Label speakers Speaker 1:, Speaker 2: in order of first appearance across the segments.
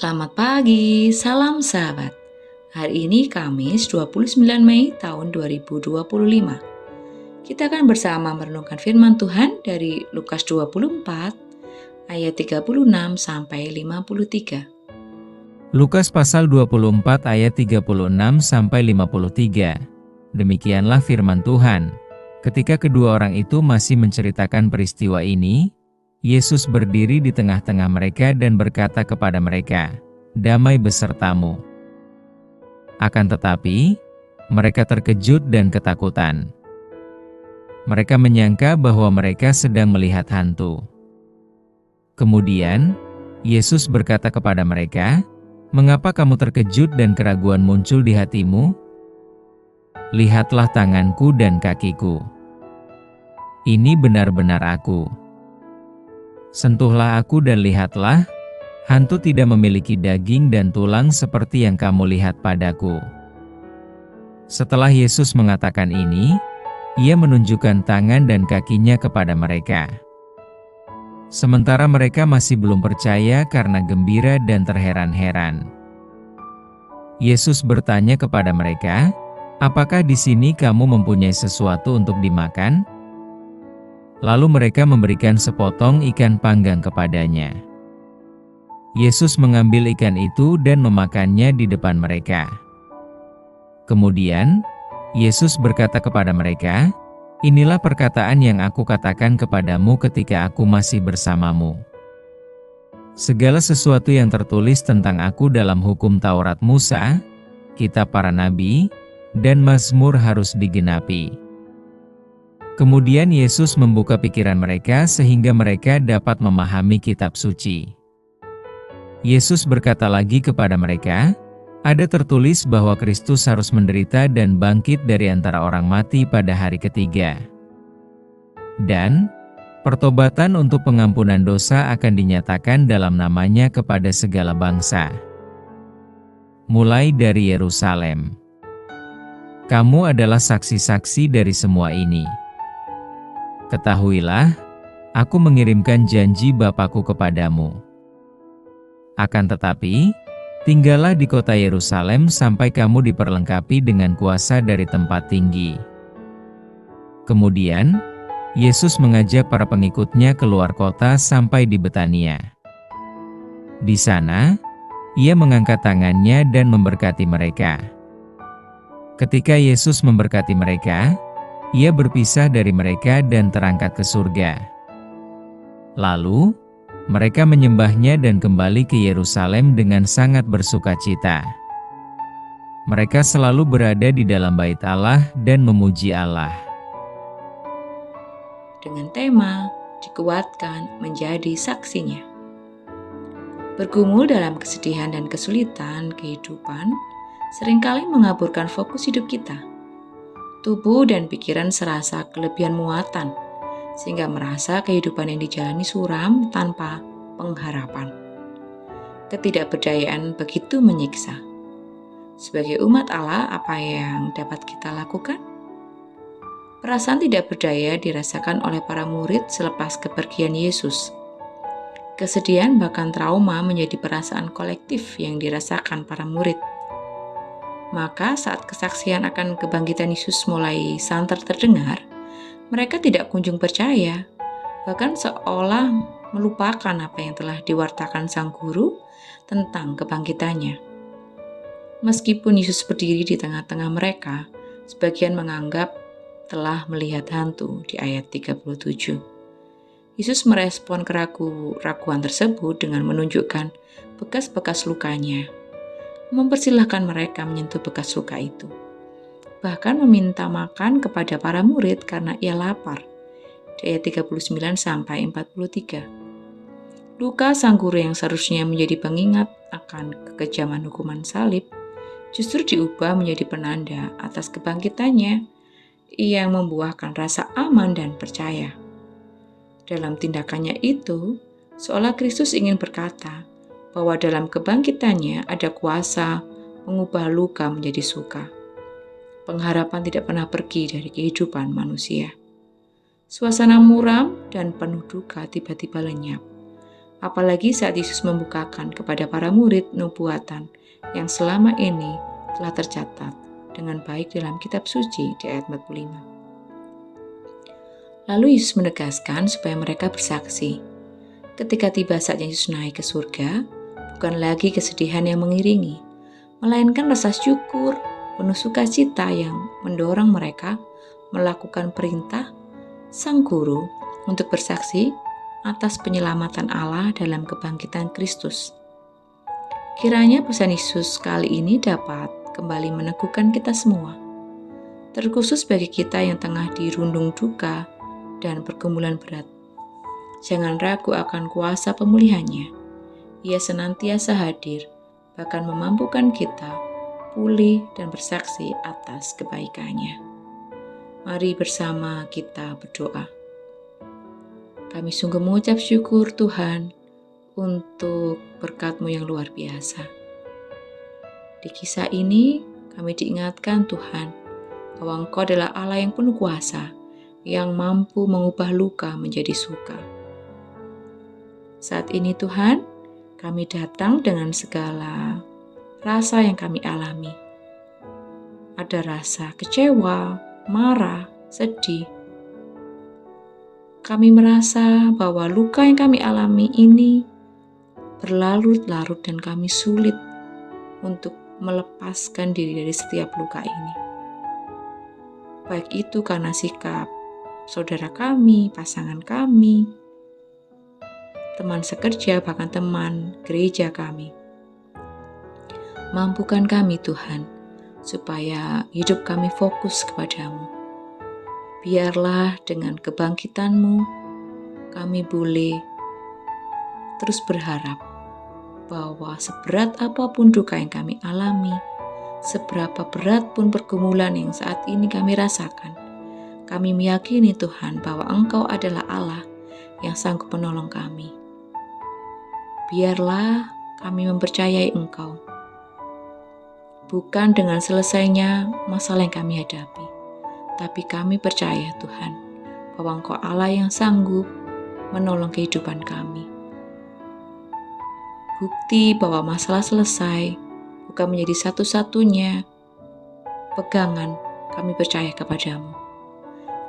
Speaker 1: Selamat pagi, salam sahabat. Hari ini Kamis 29 Mei tahun 2025. Kita akan bersama merenungkan firman Tuhan dari Lukas 24 ayat 36 sampai 53.
Speaker 2: Lukas pasal 24 ayat 36 sampai 53. Demikianlah firman Tuhan. Ketika kedua orang itu masih menceritakan peristiwa ini, Yesus berdiri di tengah-tengah mereka dan berkata kepada mereka, "Damai besertamu." Akan tetapi, mereka terkejut dan ketakutan. Mereka menyangka bahwa mereka sedang melihat hantu. Kemudian, Yesus berkata kepada mereka, "Mengapa kamu terkejut dan keraguan muncul di hatimu? Lihatlah tanganku dan kakiku. Ini benar-benar aku. Sentuhlah aku dan lihatlah, hantu tidak memiliki daging dan tulang seperti yang kamu lihat padaku." Setelah Yesus mengatakan ini, Ia menunjukkan tangan dan kakinya kepada mereka. Sementara mereka masih belum percaya karena gembira dan terheran-heran. Yesus bertanya kepada mereka, "Apakah di sini kamu mempunyai sesuatu untuk dimakan?" Lalu mereka memberikan sepotong ikan panggang kepadanya. Yesus mengambil ikan itu dan memakannya di depan mereka. Kemudian, Yesus berkata kepada mereka, "Inilah perkataan yang aku katakan kepadamu ketika aku masih bersamamu. Segala sesuatu yang tertulis tentang aku dalam hukum Taurat Musa, kitab para nabi, dan Mazmur harus digenapi." Kemudian Yesus membuka pikiran mereka sehingga mereka dapat memahami kitab suci. Yesus berkata lagi kepada mereka, "Ada tertulis bahwa Kristus harus menderita dan bangkit dari antara orang mati pada hari ketiga. Dan pertobatan untuk pengampunan dosa akan dinyatakan dalam namanya kepada segala bangsa, mulai dari Yerusalem. Kamu adalah saksi-saksi dari semua ini. Ketahuilah, aku mengirimkan janji Bapa-Ku kepadamu. Akan tetapi, tinggallah di kota Yerusalem sampai kamu diperlengkapi dengan kuasa dari tempat tinggi." Kemudian, Yesus mengajak para pengikutnya keluar kota sampai di Betania. Di sana, Ia mengangkat tangannya dan memberkati mereka. Ketika Yesus memberkati mereka, Ia berpisah dari mereka dan terangkat ke surga. Lalu, mereka menyembahnya dan kembali ke Yerusalem dengan sangat bersukacita. Mereka selalu berada di dalam bait Allah dan memuji Allah.
Speaker 1: Dengan tema dikuatkan menjadi saksinya. Bergumul dalam kesedihan dan kesulitan kehidupan seringkali mengaburkan fokus hidup kita. Tubuh dan pikiran serasa kelebihan muatan, sehingga merasa kehidupan yang dijalani suram tanpa pengharapan. Ketidakberdayaan begitu menyiksa. Sebagai umat Allah, apa yang dapat kita lakukan? Perasaan tidak berdaya dirasakan oleh para murid selepas kepergian Yesus. Kesedihan bahkan trauma menjadi perasaan kolektif yang dirasakan para murid. Maka saat kesaksian akan kebangkitan Yesus mulai santer terdengar, mereka tidak kunjung percaya, bahkan seolah melupakan apa yang telah diwartakan sang guru tentang kebangkitannya. Meskipun Yesus berdiri di tengah-tengah mereka, sebagian menganggap telah melihat hantu di ayat 37. Yesus merespon keraguan tersebut dengan menunjukkan bekas-bekas lukanya, mempersilahkan mereka menyentuh bekas luka itu, bahkan meminta makan kepada para murid karena ia lapar, di ayat 39 sampai 43. Luka sang guru yang seharusnya menjadi pengingat akan kekejaman hukuman salib, justru diubah menjadi penanda atas kebangkitannya yang membuahkan rasa aman dan percaya. Dalam tindakannya itu, seolah Kristus ingin berkata bahwa dalam kebangkitannya ada kuasa mengubah luka menjadi suka. Pengharapan tidak pernah pergi dari kehidupan manusia. Suasana muram dan penuh duka tiba-tiba lenyap. apalagi saat Yesus membukakan kepada para murid nubuatan yang selama ini telah tercatat dengan baik dalam kitab suci di ayat 45. Lalu Yesus menegaskan supaya mereka bersaksi. Ketika tiba saatnya Yesus naik ke surga, bukan lagi kesedihan yang mengiringi, melainkan rasa syukur, penuh sukacita yang mendorong mereka melakukan perintah Sang Guru untuk bersaksi atas penyelamatan Allah dalam kebangkitan Kristus. Kiranya pesan Yesus kali ini dapat kembali meneguhkan kita semua, terkhusus bagi kita yang tengah dirundung duka dan pergumulan berat. Jangan ragu akan kuasa pemulihannya. Ia senantiasa hadir, bahkan memampukan kita pulih dan bersaksi atas kebaikannya. Mari bersama kita berdoa. Kami sungguh mengucap syukur Tuhan untuk berkat-Mu yang luar biasa. Di kisah ini kami diingatkan Tuhan bahwa Engkau adalah Allah yang penuh kuasa, yang mampu mengubah luka menjadi suka. Saat ini Tuhan, kami datang dengan segala rasa yang kami alami. Ada rasa kecewa, marah, sedih. Kami merasa bahwa luka yang kami alami ini berlarut-larut dan kami sulit untuk melepaskan diri dari setiap luka ini. Baik itu karena sikap saudara kami, pasangan kami, teman sekerja, bahkan teman gereja kami. Mampukan kami Tuhan, supaya hidup kami fokus kepadamu. Biarlah dengan kebangkitan-Mu, kami boleh terus berharap bahwa seberat apapun duka yang kami alami, seberapa berat pun pergumulan yang saat ini kami rasakan, kami meyakini Tuhan bahwa Engkau adalah Allah yang sanggup menolong kami. Biarlah kami mempercayai Engkau, bukan dengan selesainya masalah yang kami hadapi, tapi kami percaya Tuhan bahwa Engkau Allah yang sanggup menolong kehidupan kami. Bukti bahwa masalah selesai bukan menjadi satu-satunya pegangan kami percaya kepadamu,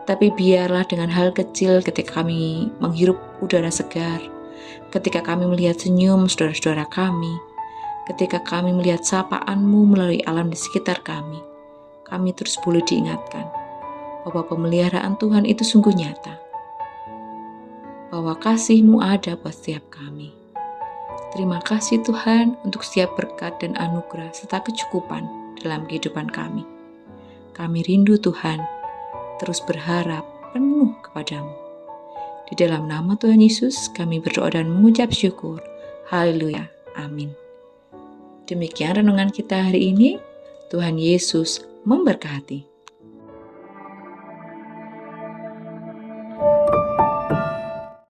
Speaker 1: tapi biarlah dengan hal kecil ketika kami menghirup udara segar, ketika kami melihat senyum saudara-saudara kami, ketika kami melihat sapaan-Mu melalui alam di sekitar kami terus boleh diingatkan bahwa pemeliharaan Tuhan itu sungguh nyata, bahwa kasih-Mu ada buat setiap kami. Terima kasih Tuhan untuk setiap berkat dan anugerah serta kecukupan dalam kehidupan kami. Kami rindu Tuhan, terus berharap penuh kepadamu. Di dalam nama Tuhan Yesus kami berdoa dan mengucap syukur. Haleluya. Amin. Demikian renungan kita hari ini. Tuhan Yesus memberkati.